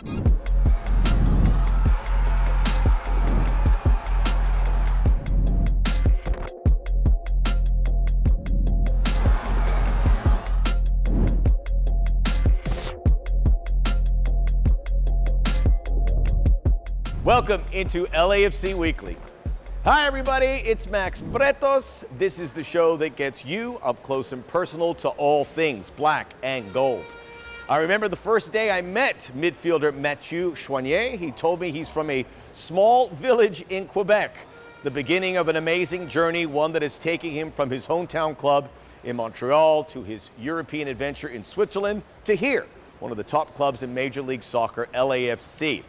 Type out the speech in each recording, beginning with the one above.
Welcome into LAFC Weekly. Hi everybody, it's Max Bretos. This is the show that gets you up close and personal to all things black and gold. I remember the first day I met midfielder Mathieu Schwanier. He told me he's from a small village in Quebec. The beginning of an amazing journey, one that is taking him from his hometown club in Montreal to his European adventure in Switzerland to here, one of the top clubs in Major League Soccer, LAFC.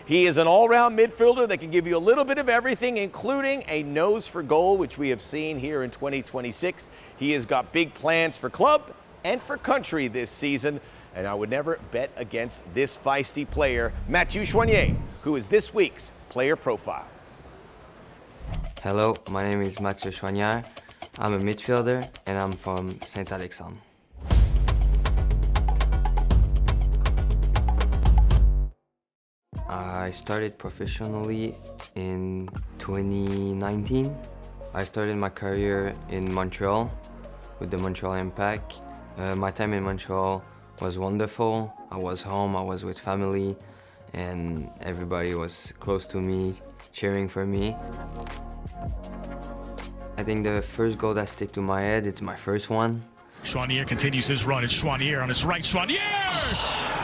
He is an all-round midfielder that can give you a little bit of everything, including a nose for goal, which we have seen here in 2026. He has got big plans for club and for country this season, and I would never bet against this feisty player, Mathieu Schwanier, who is this week's player profile. Hello, my name is Mathieu Schwanier. I'm a midfielder, and I'm from Saint-Alexandre. I started professionally in 2019. I started my career in Montreal with the Montreal Impact. My time in Montreal was wonderful. I was home, I was with family, and everybody was close to me, cheering for me. I think the first goal that stick to my head, it's my first one. Schwanier continues his run. It's Schwanier on his right. Schwanier!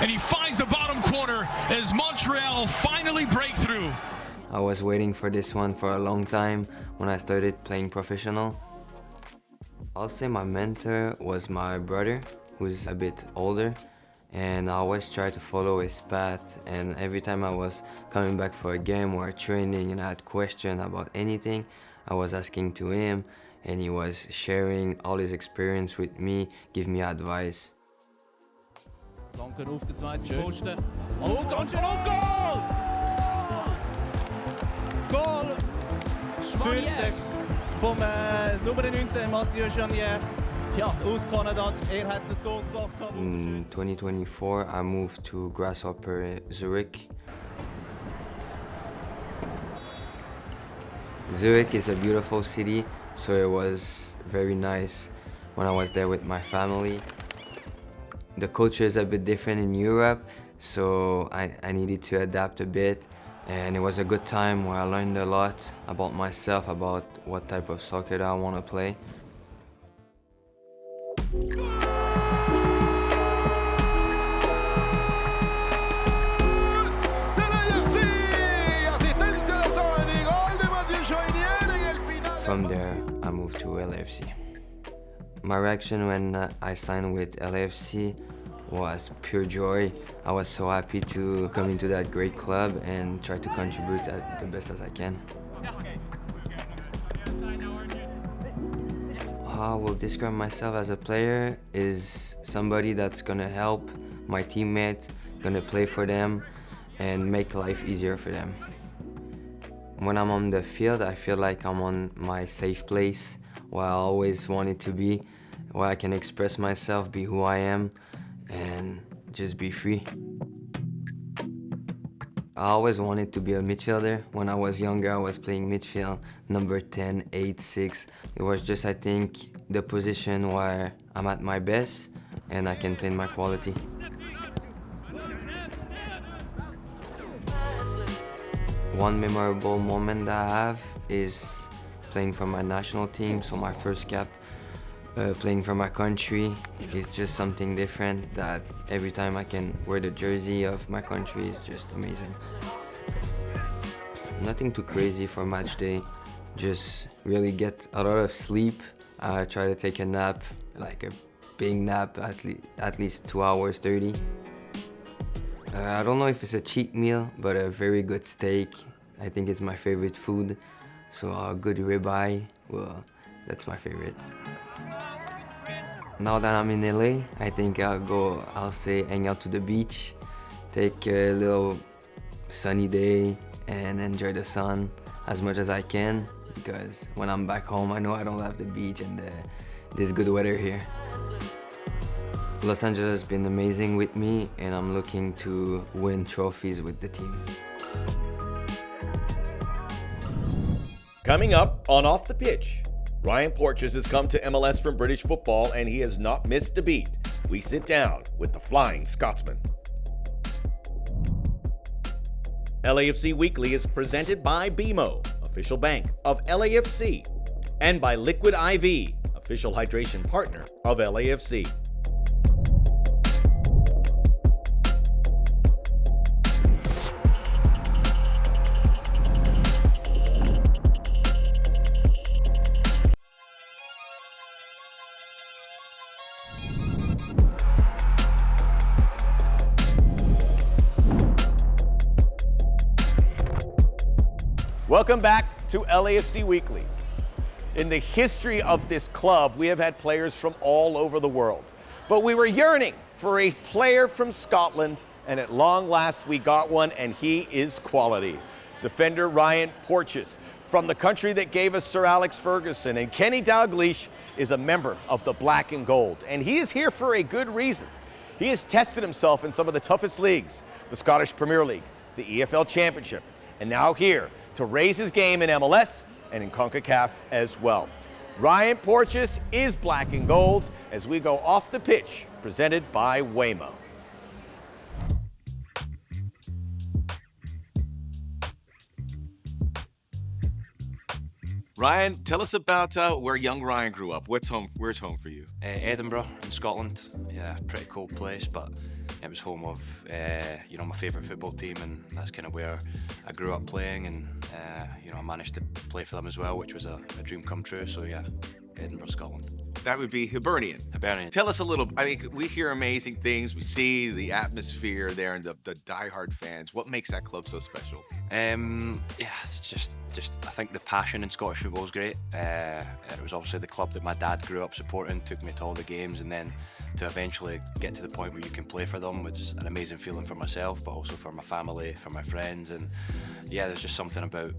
And he finds the bottom corner as Montreal finally break through. I was waiting for this one for a long time when I started playing professional. I'll say my mentor was my brother, who's a bit older, and I always tried to follow his path, and every time I was coming back for a game or a training and I had questions about anything, I was asking to him, and he was sharing all his experience with me, give me advice. Danke auf den zweiten Pfosten. Oh, ganz schön und Goal! Goal! Schwanier! Vom Nummer 19, Mathieu Schwanier. Ja, aus Kanada. Hat das Goal gemacht. In 2024, I moved to Grasshopper Zurich. Zurich is a beautiful city, so it was very nice when I was there with my family. The culture is a bit different in Europe, so I needed to adapt a bit, and it was a good time where I learned a lot about myself, about what type of soccer that I want to play. From there, I moved to LAFC. My reaction when I signed with LAFC was pure joy. I was so happy to come into that great club and try to contribute the best as I can. How I will describe myself as a player is somebody that's gonna help my teammates, gonna play for them, and make life easier for them. When I'm on the field, I feel like I'm on my safe place, where I always wanted to be, where I can express myself, be who I am, and just be free. I always wanted to be a midfielder. When I was younger, I was playing midfield, number 10, 8, 6. It was just, I think, the position where I'm at my best and I can play in my quality. One memorable moment that I have is playing for my national team, so my first cap, playing for my country. It's just something different that every time I can wear the jersey of my country is just amazing. Nothing too crazy for match day, just really get a lot of sleep. I try to take a nap, like a big nap, at least 2 hours 30. I don't know if it's a cheat meal, but a very good steak. I think it's my favorite food. So a good ribeye, well, that's my favorite. Now that I'm in LA, I think I'll say hang out to the beach, take a little sunny day and enjoy the sun as much as I can, because when I'm back home, I know I don't have the beach and this good weather here. Los Angeles has been amazing with me, and I'm looking to win trophies with the team. Coming up on Off the Pitch, Ryan Porches has come to MLS from British football, and he has not missed a beat. We sit down with the Flying Scotsman. LAFC Weekly is presented by BMO, official bank of LAFC, and by Liquid IV, official hydration partner of LAFC. Welcome back to LAFC Weekly. In the history of this club, we have had players from all over the world. But we were yearning for a player from Scotland, and at long last we got one, and he is quality. Defender Ryan Porches, from the country that gave us Sir Alex Ferguson, and Kenny Dalglish is a member of the Black and Gold. And he is here for a good reason. He has tested himself in some of the toughest leagues, the Scottish Premier League, the EFL Championship, and now here to raise his game in MLS and in CONCACAF as well. Ryan Porches is Black and Gold as we go off the pitch, presented by Waymo. Ryan, tell us about where young Ryan grew up. Where's home for you? Edinburgh in Scotland. Yeah, pretty cold place, but it was home of my favourite football team, and that's kind of where I grew up playing, and I managed to play for them as well, which was a dream come true. So yeah, Edinburgh, Scotland. That would be Hibernian. Hibernian. Tell us a little. I mean, we hear amazing things. We see the atmosphere there and the diehard fans. What makes that club so special? It's just I think the passion in Scottish football is great. And it was obviously the club that my dad grew up supporting, took me to all the games, and then to eventually get to the point where you can play for them, which is an amazing feeling for myself, but also for my family, for my friends, and yeah, there's just something about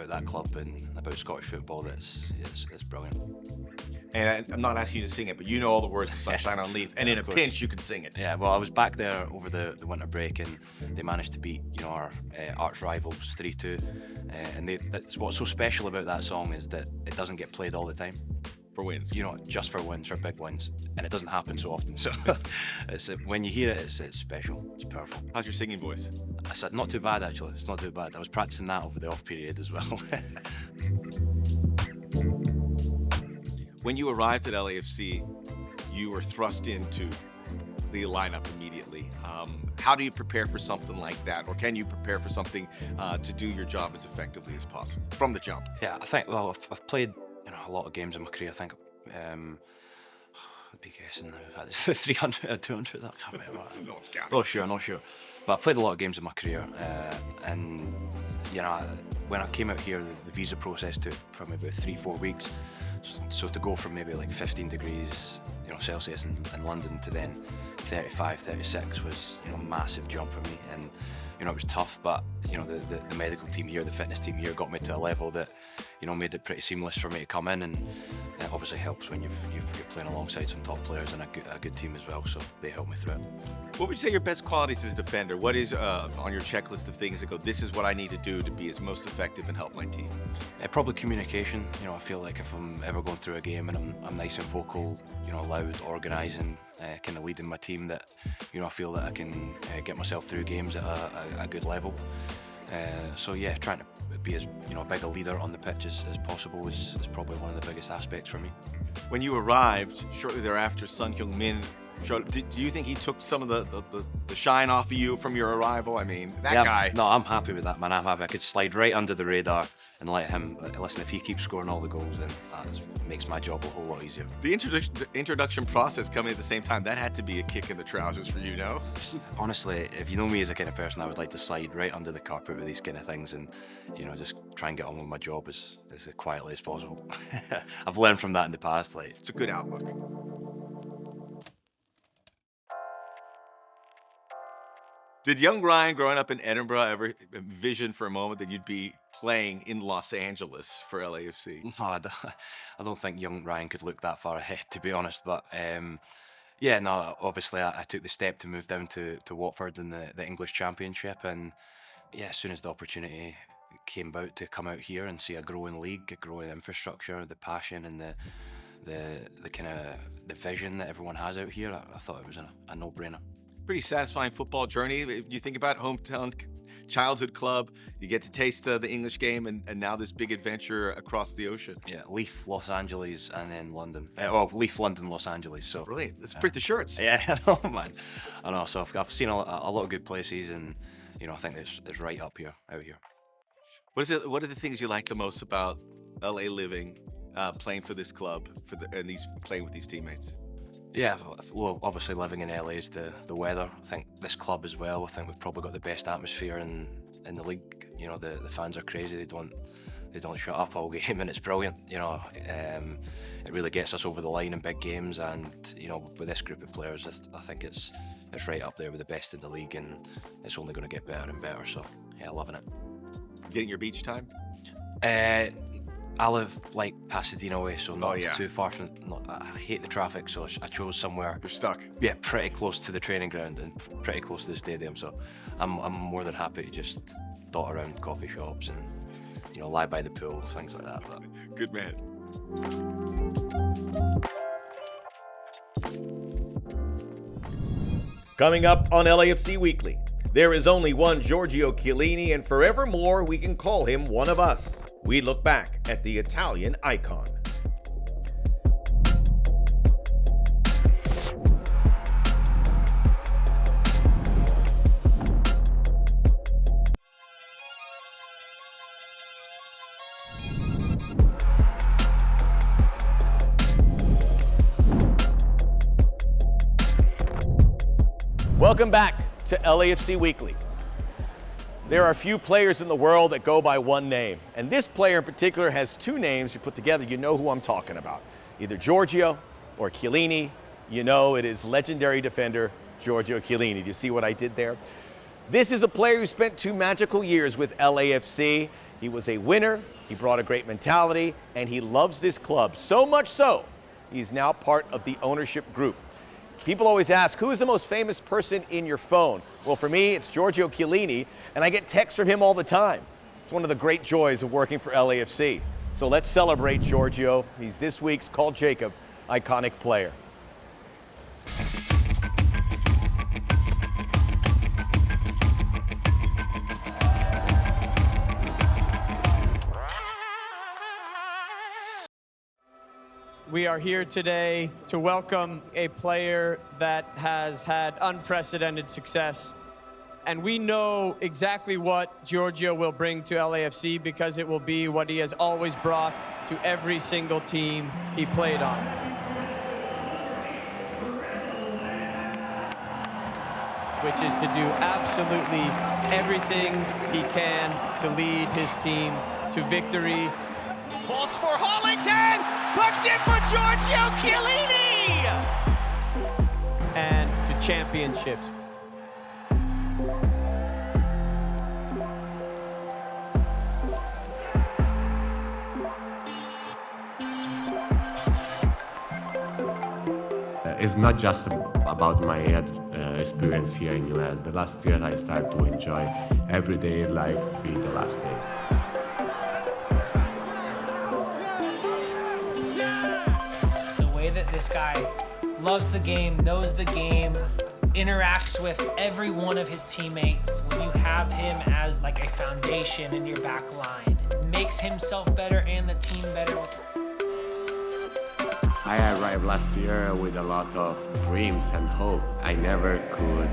that club and about Scottish football that's brilliant. And I'm not asking you to sing it, but you know all the words to Sunshine on Leith, and in a pinch you can sing it. Yeah, well, I was back there over the winter break, and they managed to beat our arch rivals 3-2. And that's what's so special about that song is that it doesn't get played all the time. For wins. Just for wins, for big wins. And it doesn't happen so often. So when you hear it, it's special. It's powerful. How's your singing voice? I said, not too bad, actually. It's not too bad. I was practicing that over the off period as well. When you arrived at LAFC, you were thrust into the lineup immediately. How do you prepare for something like that? Or can you prepare for something to do your job as effectively as possible from the jump? Yeah, I think, well, I've played a lot of games in my career. I think I'd be guessing now, 300, 200, I can't remember. No one's counting. Not sure. But I played a lot of games in my career, and when I came out here, the visa process took probably about 3-4 weeks. So to go from maybe like 15 degrees, Celsius in London to then 35, 36 was a massive jump for me, and it was tough. But the medical team here, the fitness team here, got me to a level that made it pretty seamless for me to come in, and it obviously helps when you're playing alongside some top players and a good team as well. So they helped me through it. What would you say your best qualities as a defender? What is on your checklist of things that go, this is what I need to do to be as most effective and help my team? Probably communication. I feel like if I'm ever going through a game and I'm nice and vocal, loud, organising, kind of leading my team, that I feel that I can get myself through games at a good level. So yeah, trying to be as big a leader on the pitch as possible is probably one of the biggest aspects for me. When you arrived, shortly thereafter, son Heung-Min showed. Do you think he took some of the shine off of you from your arrival? I mean, that guy. No, I'm happy with that, man. I'm happy. I could slide right under the radar and let him. Listen, if he keeps scoring all the goals, then that makes my job a whole lot easier. The introduction process coming at the same time, that had to be a kick in the trousers for you, no? Honestly, if you know me as a kind of person, I would like to slide right under the carpet with these kind of things and, just try and get on with my job as quietly as possible. I've learned from that in the past. It's a good outlook. Did young Ryan, growing up in Edinburgh, ever envision for a moment that you'd be playing in Los Angeles for LAFC? No, I don't think young Ryan could look that far ahead, to be honest. But Yeah, no, obviously I took the step to move down to Watford in the English Championship, and yeah, as soon as the opportunity came about to come out here and see a growing league, a growing infrastructure, the passion and the kind of the vision that everyone has out here, I thought it was a no-brainer. Pretty satisfying football journey. You think about hometown childhood club, you get to taste the English game, and now this big adventure across the ocean. Yeah, Leaf, Los Angeles, and then London. Leaf, London, Los Angeles. So brilliant. Let's print the shirts. Yeah, I know, man. I know. So I've seen a lot of good places, and I think it's right up here, out here. What are the things you like the most about LA living, playing for this club, playing with these teammates? Yeah, well, obviously living in LA is the weather. I think this club as well. I think we've probably got the best atmosphere in the league. The fans are crazy. They don't shut up all game, and it's brilliant. It really gets us over the line in big games, and with this group of players, I think it's right up there with the best in the league, and it's only going to get better and better. So yeah, loving it. Getting your beach time? I live like Pasadena way, so not too far from. I hate the traffic, so I chose somewhere. You're stuck. Yeah, pretty close to the training ground and pretty close to the stadium. So I'm more than happy to just dot around coffee shops and lie by the pool, things like that. But. Good man. Coming up on LAFC Weekly, there is only one Giorgio Chiellini, and forevermore we can call him one of us. We look back at the Italian icon. Welcome back to LAFC Weekly. There are few players in the world that go by one name, and this player in particular has two names. You put together, you know who I'm talking about. Either Giorgio or Chiellini. It is legendary defender Giorgio Chiellini. Do you see what I did there? This is a player who spent 2 magical years with LAFC. He was a winner, he brought a great mentality, and he loves this club. So much so, he's now part of the ownership group. People always ask, who is the most famous person in your phone? Well, for me, it's Giorgio Chiellini, and I get texts from him all the time. It's one of the great joys of working for LAFC. So let's celebrate Giorgio. He's this week's Call Jacob Iconic Player. We are here today to welcome a player that has had unprecedented success. And we know exactly what Giorgio will bring to LAFC because it will be what he has always brought to every single team he played on. Which is to do absolutely everything he can to lead his team to victory. Balls for Hollington, pucked in for Giorgio Chiellini! And to championships. It's not just about my experience here in US. The last year I started to enjoy every day like be the last day. That this guy loves the game, knows the game, interacts with every one of his teammates. When you have him as like a foundation in your back line, makes himself better and the team better. I arrived last year with a lot of dreams and hope. I never could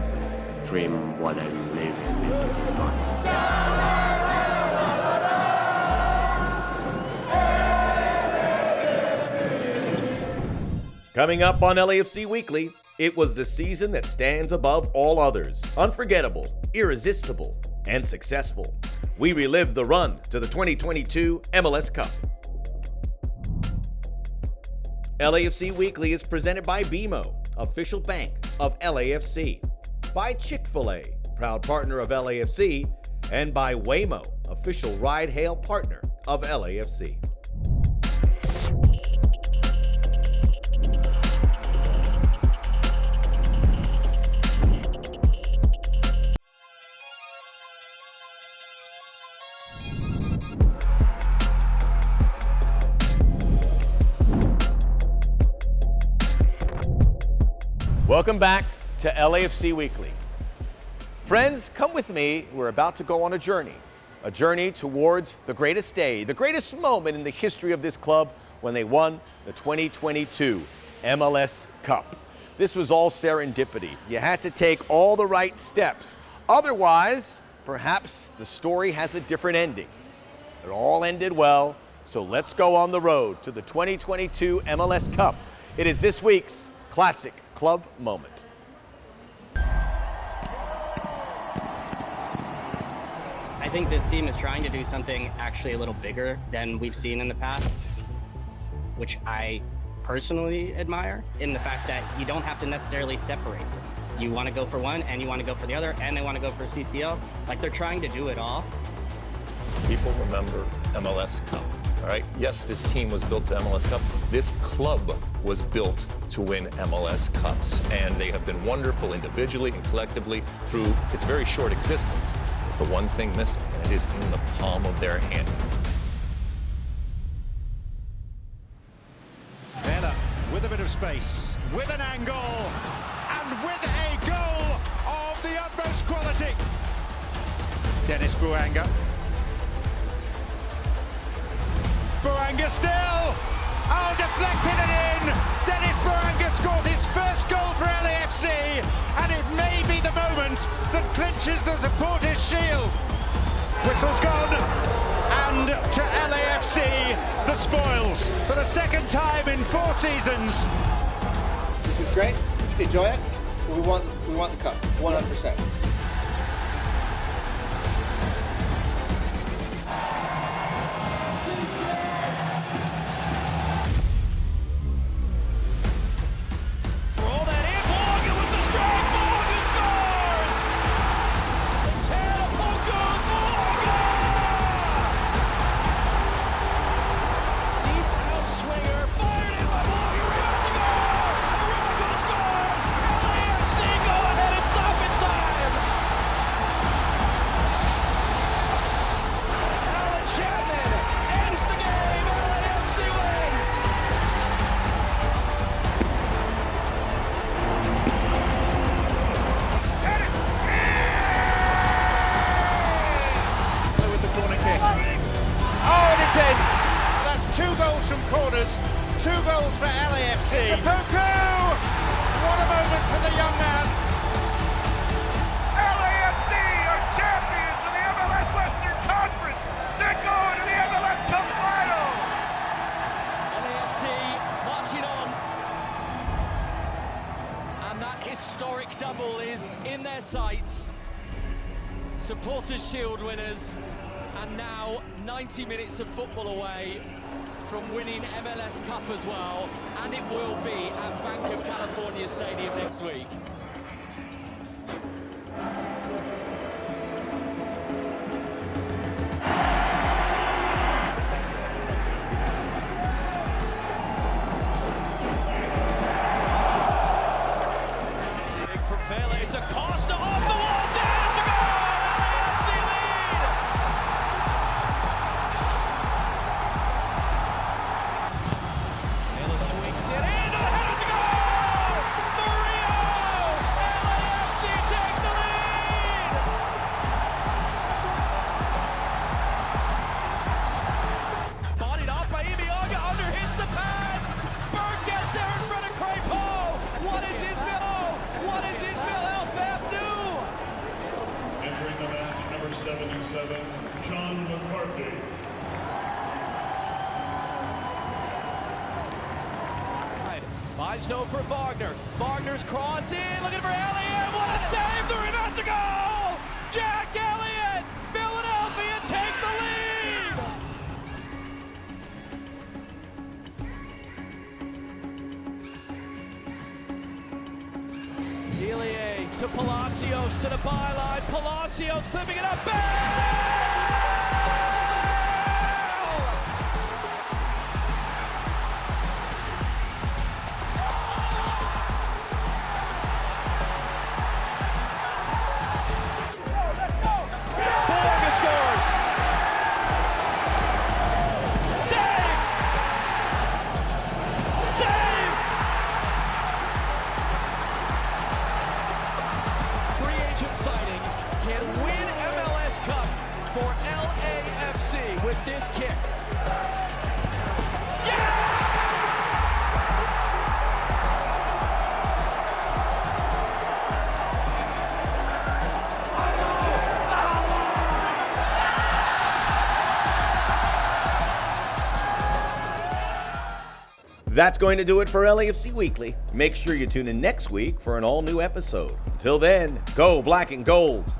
dream what I'm living these 18 months. Coming up on LAFC Weekly, it was the season that stands above all others. Unforgettable, irresistible, and successful. We relive the run to the 2022 MLS Cup. LAFC Weekly is presented by BMO, official bank of LAFC, by Chick-fil-A, proud partner of LAFC, and by Waymo, official ride-hail partner of LAFC. Welcome back to LAFC Weekly. Friends, come with me. We're about to go on a journey towards the greatest day, the greatest moment in the history of this club when they won the 2022 MLS Cup. This was all serendipity. You had to take all the right steps. Otherwise, perhaps the story has a different ending. It all ended well, so let's go on the road to the 2022 MLS Cup. It is this week's Classic Club Moment. I think this team is trying to do something actually a little bigger than we've seen in the past, which I personally admire, in the fact that you don't have to necessarily separate them. You want to go for one, and you want to go for the other, and they want to go for CCL. Like, they're trying to do it all. People remember MLS Cup, all right? Yes, this team was built to MLS Cup. This club was built to win MLS Cups, and they have been wonderful individually and collectively through its very short existence. But the one thing missing, and it is in the palm of their hand. Vela with a bit of space, with an angle, and with a goal of the utmost quality. Dennis Buanga. Buanga still! Oh, deflected it in! Dennis Buanga scores his first goal for LAFC, and it may be the moment that clinches the supporters' shield. Whistle's gone, and to LAFC, the spoils for the second time in 4 seasons. This is great. Enjoy it. We want the cup, 100%. That's 2 goals from corners, 2 goals for LAFC. Chapoku! What a moment for the young man. LAFC are champions of the MLS Western Conference. They're going to the MLS Cup final. LAFC marching on. And that historic double is in their sights. Supporters' Shield winners. And now 90 minutes of football away from winning MLS Cup as well, and it will be at Bank of California Stadium next week. Big from Vela, it's Acosta off the wall, down to goal! LAFC lead! Vela swings it in, the header to goal! Murillo! LAFC take the lead! Bodied off by Ibiaga, underhits the pads! Berg gets there in front of Crepeau! What is Ismail? What is Ismail El-Fab do? Entering the match, number 77, John McCarthy. Bisno for Wagner. Wagner's cross in, looking for Elliott. What a save! The rebound to goal! Jack Elliott! Philadelphia take the lead! Elie to Palacios to the byline. Palacios clipping it up. Bang! can win MLS Cup for LAFC with this kick. Yes! That's going to do it for LAFC Weekly. Make sure you tune in next week for an all-new episode. Until then, go black and gold.